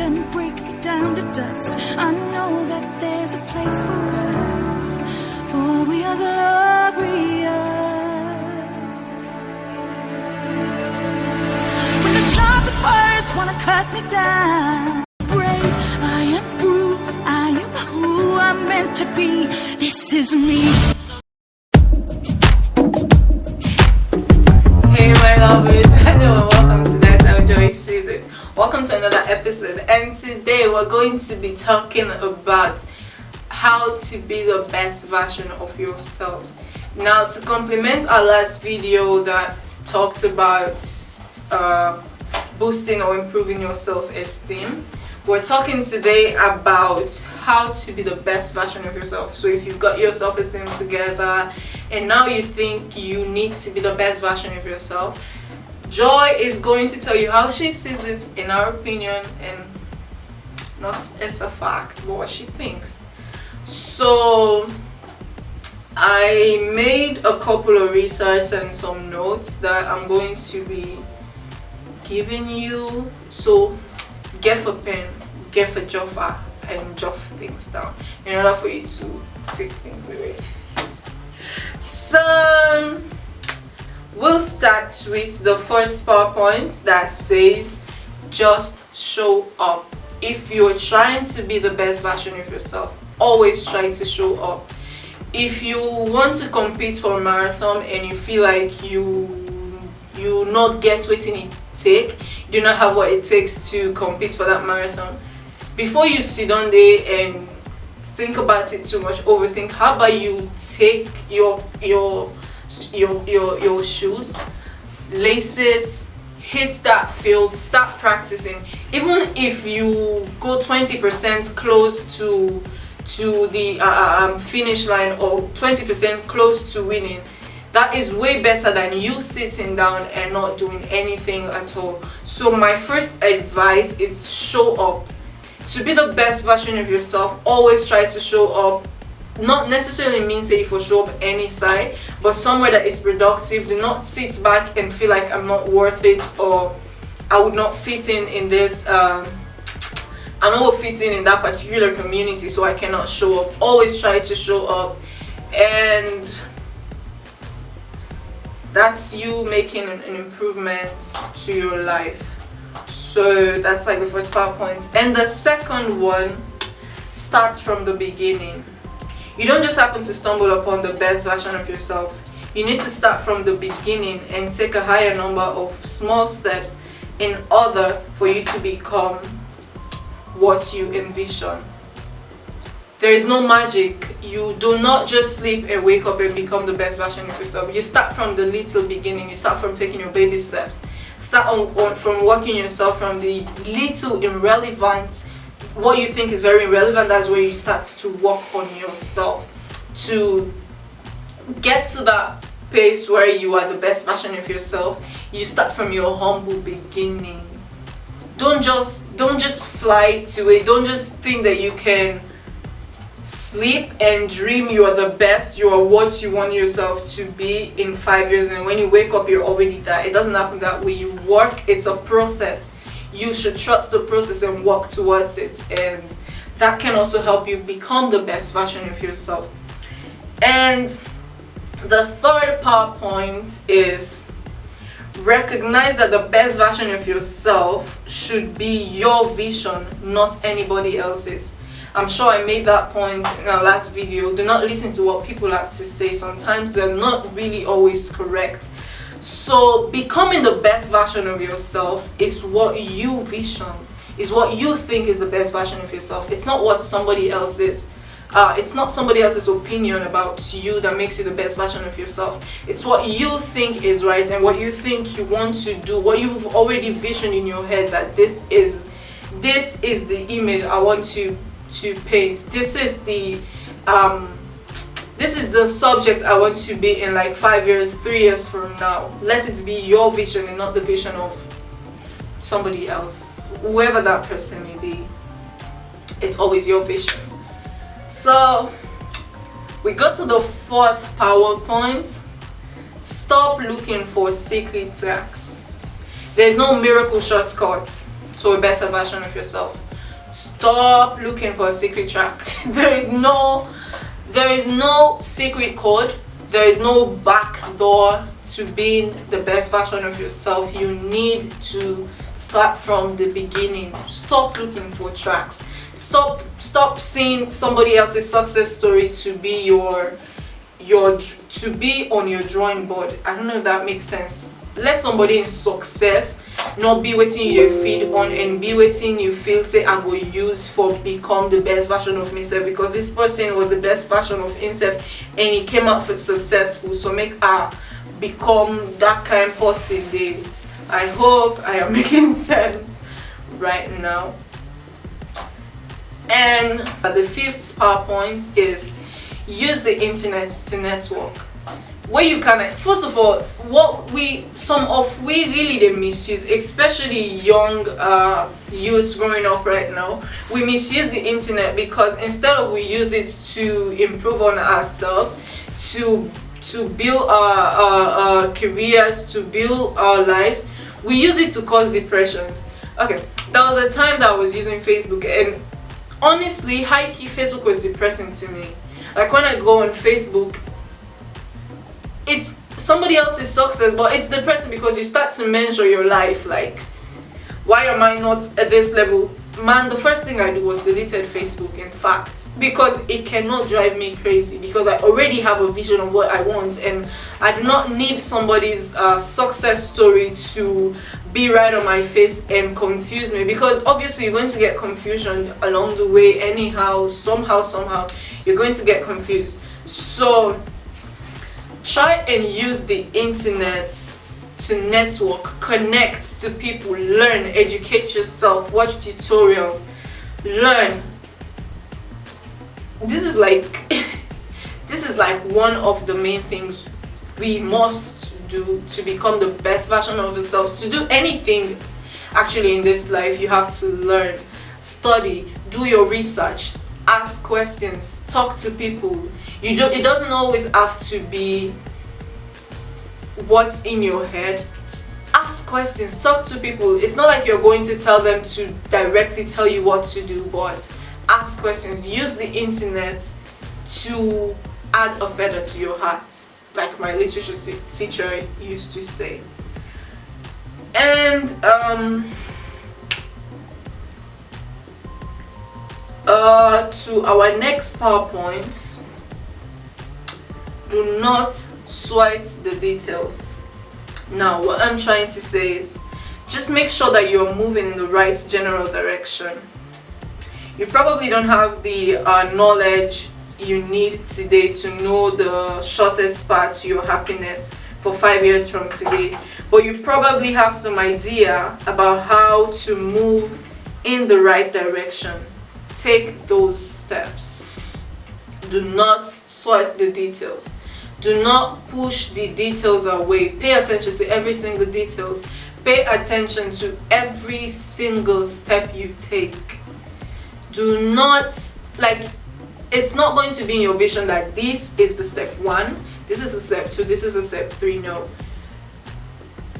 and break me down to dust. I know that there's a place for us, for we are glorious. When the sharpest words wanna cut me down, brave, I am bruised, I am who I'm meant to be. This is me. Hey my lovers, hello and welcome to That's How Joy Sees It. Welcome to another episode, and today we're going to be talking about how to be the best version of yourself. Now, to complement our last video that talked about boosting or improving your self-esteem, we're talking today about how to be the best version of yourself. So if you've got your self-esteem together and now you think you need to be the best version of yourself, Joy is going to tell you how she sees it in her opinion, and not as a fact, but what she thinks. So I made a couple of research and some notes that I'm going to be giving you. So get a pen, get a joffer, and jot things down in order for you to take things away. So we'll start with the first PowerPoint that says just show up. If you're trying to be the best version of yourself, always try to show up. If you want to compete for a marathon and you feel like you not get what you take, you do not have what it takes to compete for that marathon, before you sit down there and think about it too much, overthink, how about you take your shoes, lace it, hit that field, start practicing. Even if you go 20% close to the finish line, or 20% close to winning, that is way better than you sitting down and not doing anything at all. So my first advice is show up. To be the best version of yourself, always try to show up. Not necessarily means that you for show up any side, but somewhere that is productive. Do not sit back and feel like I'm not worth it, or I would not fit in this I'm not fitting in that particular community, so I cannot show up. Always try to show up, and that's you making an improvement to your life. So that's like the first PowerPoint. And the second one starts from the beginning. You don't just happen to stumble upon the best version of yourself. You need to start from the beginning and take a higher number of small steps in order for you to become what you envision. There is no magic. You do not just sleep and wake up and become the best version of yourself. You start from the little beginning. You start from taking your baby steps. Start from working yourself from the little irrelevant, what you think is very irrelevant. That's where you start to work on yourself to get to that pace where you are the best version of yourself. You start from your humble beginning. Don't just fly to it. Don't just think that you can sleep and dream you are the best, you are what you want yourself to be in 5 years, and when you wake up you're already there. It doesn't happen that way. You work. It's a process. You should trust the process and work towards it, and that can also help you become the best version of yourself. And the third PowerPoint is recognize that the best version of yourself should be your vision, not anybody else's. I'm sure I made that point in our last video. Do not listen to what people have to say. Sometimes they're not really always correct. So becoming the best version of yourself is what you vision, is what you think is the best version of yourself. It's not what somebody else is. It's not somebody else's opinion about you that makes you the best version of yourself. It's what you think is right and what you think you want to do, what you've already visioned in your head, that this is the image I want to paint. This is the subject I want to be in like 5 years, 3 years from now. Let it be your vision and not the vision of somebody else, whoever that person may be. It's always your vision. So we go to the fourth PowerPoint. Stop looking for secret tracks. There's no miracle shortcuts to a better version of yourself. Stop looking for a secret track. There is no secret code. There is no back door to being the best version of yourself. You need to start from the beginning. Stop looking for tracks. Stop seeing somebody else's success story to be to be on your drawing board. I don't know if that makes sense. Let somebody in success not be waiting you feed on and be waiting you feel say I will use for become the best version of myself, because this person was the best version of himself and he came out for successful, so make her become that kind of person. I hope I am making sense right now. And the fifth PowerPoint is use the internet to network. Where you can, first of all, some of we really they misuse, especially young youths growing up right now. We misuse the internet because instead of we use it to improve on ourselves, to build our careers, to build our lives, we use it to cause depressions. Okay, there was a time that I was using Facebook, and honestly, high-key Facebook was depressing to me. Like when I go on Facebook, it's somebody else's success, but it's depressing because you start to measure your life like, why am I not at this level? Man, the first thing I do was deleted Facebook, in fact, because it cannot drive me crazy, because I already have a vision of what I want and I do not need somebody's success story to be right on my face and confuse me, because obviously you're going to get confusion along the way anyhow, somehow you're going to get confused. So try and use the internet to network, connect to people, learn, educate yourself, watch tutorials, learn. This is like one of the main things we must do to become the best version of ourselves. To do anything actually in this life, you have to learn, study, do your research, ask questions, talk to people. It doesn't always have to be what's in your head. Ask questions, talk to people. It's not like you're going to tell them to directly tell you what to do, but ask questions. Use the internet to add a feather to your hat, like my literature teacher used to say. And to our next PowerPoint, do not sweat the details. Now, what I'm trying to say is just make sure that you're moving in the right general direction. You probably don't have the knowledge you need today to know the shortest path to your happiness for 5 years from today, but you probably have some idea about how to move in the right direction. Take those steps. Do not sweat the details. Do not push the details away. Pay attention to every single details. Pay attention to every single step you take. Do not, like, it's not going to be in your vision that this is the step 1, this is the step 2, this is the step 3. No.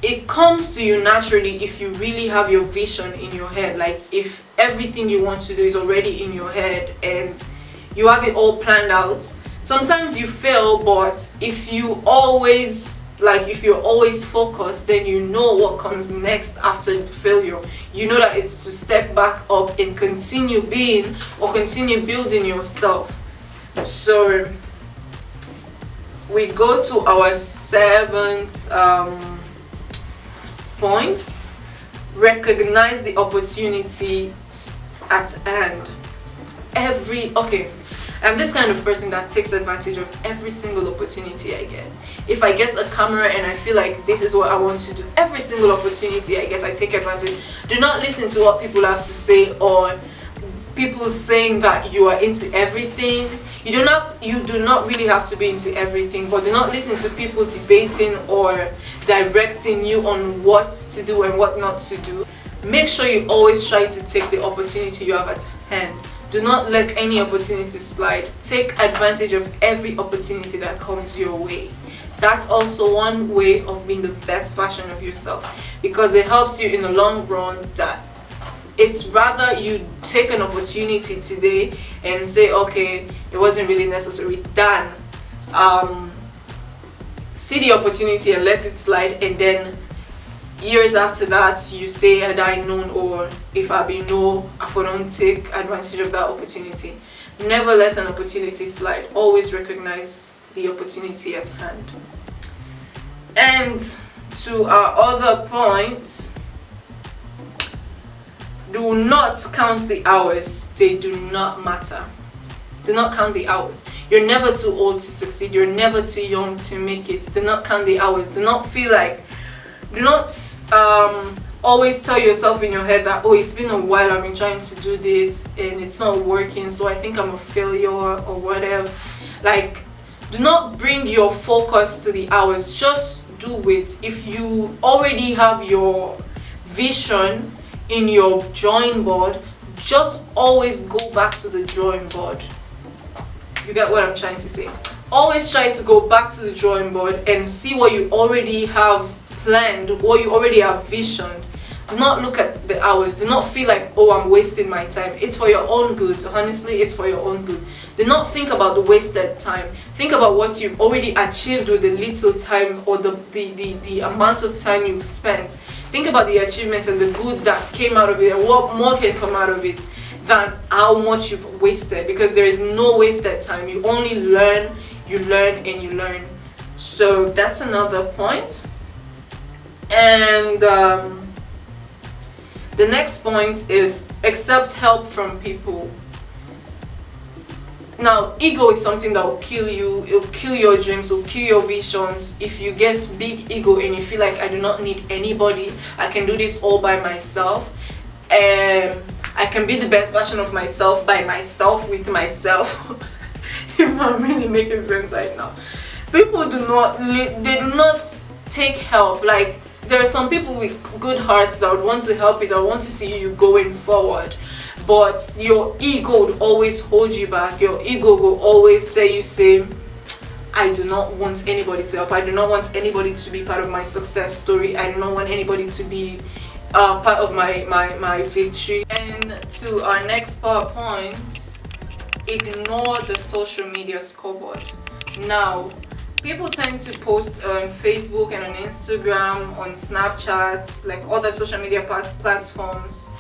It comes to you naturally if you really have your vision in your head. Like if everything you want to do is already in your head and you have it all planned out. Sometimes you fail, but if you're always focused, then you know what comes next after the failure. You know that it's to step back up and continue being or continue building yourself. So we go to our 7th point. Recognize the opportunity at hand. I'm this kind of person that takes advantage of every single opportunity I get. If I get a camera and I feel like this is what I want to do, every single opportunity I get, I take advantage. Do not listen to what people have to say, or people saying that you are into everything. You do not really have to be into everything, but do not listen to people debating or directing you on what to do and what not to do. Make sure you always try to take the opportunity you have at hand. Do not let any opportunity slide. Take advantage of every opportunity that comes your way. That's also one way of being the best version of yourself, because it helps you in the long run that It's rather you take an opportunity today and say, okay, it wasn't really necessary, than see the opportunity and let it slide, and then years after that you say, had I known, or if I be know, I don't take advantage of that opportunity. Never let an opportunity slide. Always recognize the opportunity at hand. And to our other point, do not count the hours. They do not matter. Do not count the hours. You're never too old to succeed. You're never too young to make it. Do not count the hours. Do not feel like, do not always tell yourself in your head that, oh, it's been a while, I've been trying to do this and it's not working, so I think I'm a failure or what else. Like, do not bring your focus to the hours. Just do it. If you already have your vision in your drawing board, just always go back to the drawing board. You get what I'm trying to say? Always try to go back to the drawing board and see what you already have planned, what you already have visioned. Do not look at the hours. Do not feel like, oh, I'm wasting my time. It's for your own good. Honestly, it's for your own good. Do not think about the wasted time. Think about what you've already achieved with the little time, or the amount of time you've spent. Think about the achievements and the good that came out of it, and what more can come out of it than how much you've wasted, because there is no wasted time. You only learn, you learn, and you learn. So that's another point. And the next point is accept help from people. Now, ego is something that will kill you. It will kill your dreams, it will kill your visions. If you get big ego and you feel like, I do not need anybody, I can do this all by myself, and I can be the best version of myself by myself, with myself. If I'm really making sense right now. People do not, they do not take help. Like, there are some people with good hearts that would want to help you, that would want to see you going forward, but your ego would always hold you back. Your ego will always say, I do not want anybody to help. I do not want anybody to be part of my success story. I do not want anybody to be part of my victory. And to our next PowerPoint, ignore the social media scoreboard. Now, people tend to post on Facebook and on Instagram, on Snapchat, like other social media platforms.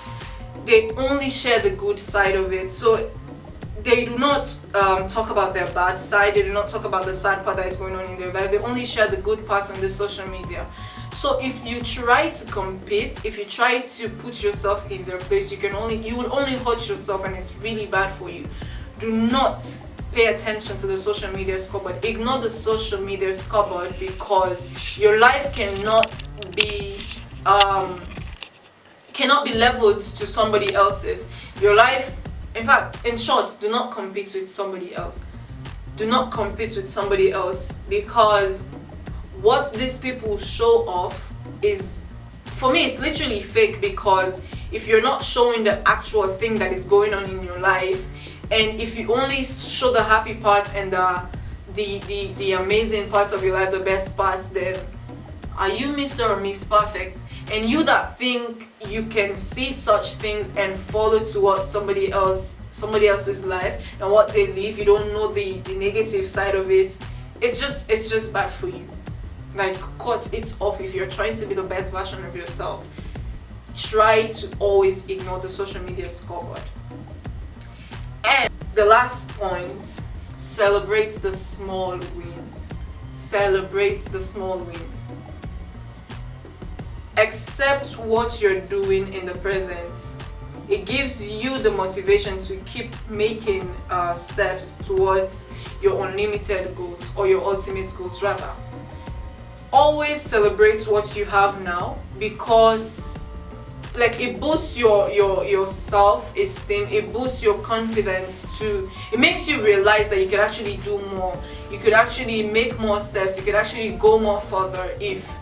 They only share the good side of it. So they do not talk about their bad side. They do not talk about the sad part that is going on in their life. They only share the good parts on the social media. So if you try to compete, if you try to put yourself in their place, you would only hurt yourself, and it's really bad for you. Do not pay attention to the social media scoreboard. Ignore the social media scoreboard, because your life cannot be leveled to somebody else's. Your life, in fact, in short, do not compete with somebody else. Do not compete with somebody else, because what these people show off is, for me, it's literally fake. Because if you're not showing the actual thing that is going on in your life, and if you only show the happy parts and the amazing parts of your life, the best parts, then are you Mr. or Miss Perfect? And you that think you can see such things and follow to what somebody else's life and what they live, you don't know the negative side of it. It's just bad for you. Like, cut it off. If you're trying to be the best version of yourself, try to always ignore the social media scoreboard. And the last point, celebrate the small wins. Celebrate the small wins. Accept what you're doing in the present. It gives you the motivation to keep making steps towards your unlimited goals, or your ultimate goals rather. Always celebrate what you have now, because like, it boosts your self-esteem, it boosts your confidence too. It makes you realize that you can actually do more, you could actually make more steps, you could actually go more further if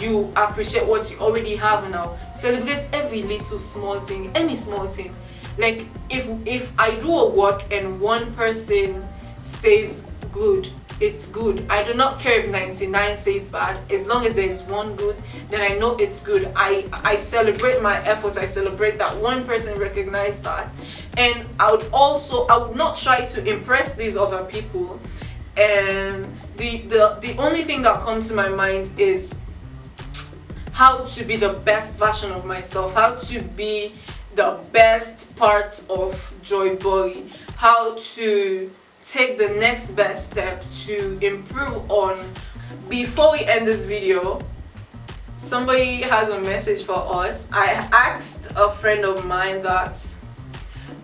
you appreciate what you already have now. Celebrate every little small thing, any small thing. Like, if I do a work and one person says good, it's good. I do not care if 99 says bad. As long as there is one good, then I know it's good. I celebrate my efforts. I celebrate that one person recognized that. And I would not try to impress these other people. And the only thing that comes to my mind is how to be the best version of myself, how to be the best part of Joy Boy, how to take the next best step to improve on. Before we end this video, somebody has a message for us. I asked a friend of mine that,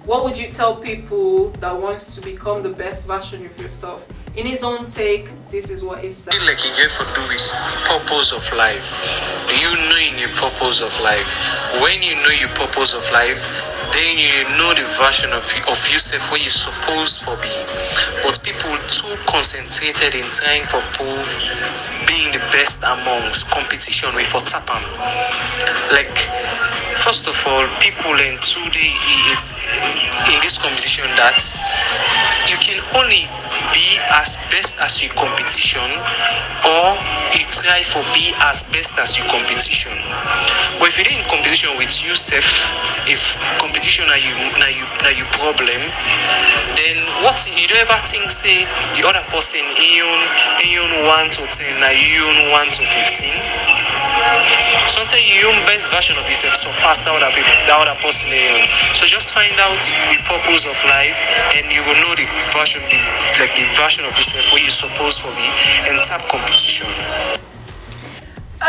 what would you tell people that wants to become the best version of yourself? In his own take, this is what he said. Like you get for do with purpose of life. You knowing your purpose of life. When you know your purpose of life, then you know the version of yourself where you're supposed to be. But people too concentrated in trying for being the best amongst competition with for tapam. Like, first of all, people in today it's in this competition that you can only be as best as your competition, or you try for be as best as your competition. But if you're in competition with yourself, if competition are your problem, then what you don't ever think say the other person in 1 to 10, now you 1 to 15. Sometimes your own best version of yourself surpass the other people, the other person. So just find out the purpose of life, and you will know the version of yourself where you're supposed to be, and tap competition.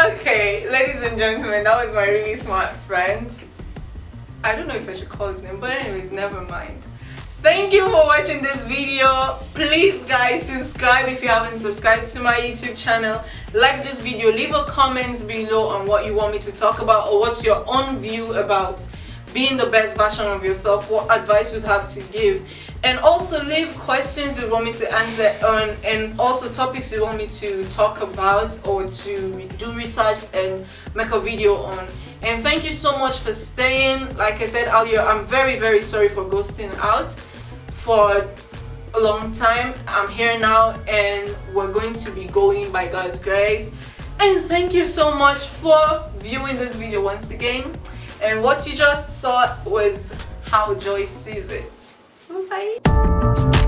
Okay, ladies and gentlemen, that was my really smart friend. I don't know if I should call his name, but anyways, never mind. Thank you for watching this video. Please guys, subscribe if you haven't subscribed to my YouTube channel. Like this video, leave a comment below on what you want me to talk about, or what's your own view about being the best version of yourself, what advice you'd have to give. And also leave questions you want me to answer on, and also topics you want me to talk about or to do research and make a video on. And thank you so much for staying. Like I said earlier, I'm very sorry for ghosting out for a long time. I'm here now, and we're going to be going by God's grace. And thank you so much for viewing this video once again. And what you just saw was how Joy sees it. Bye.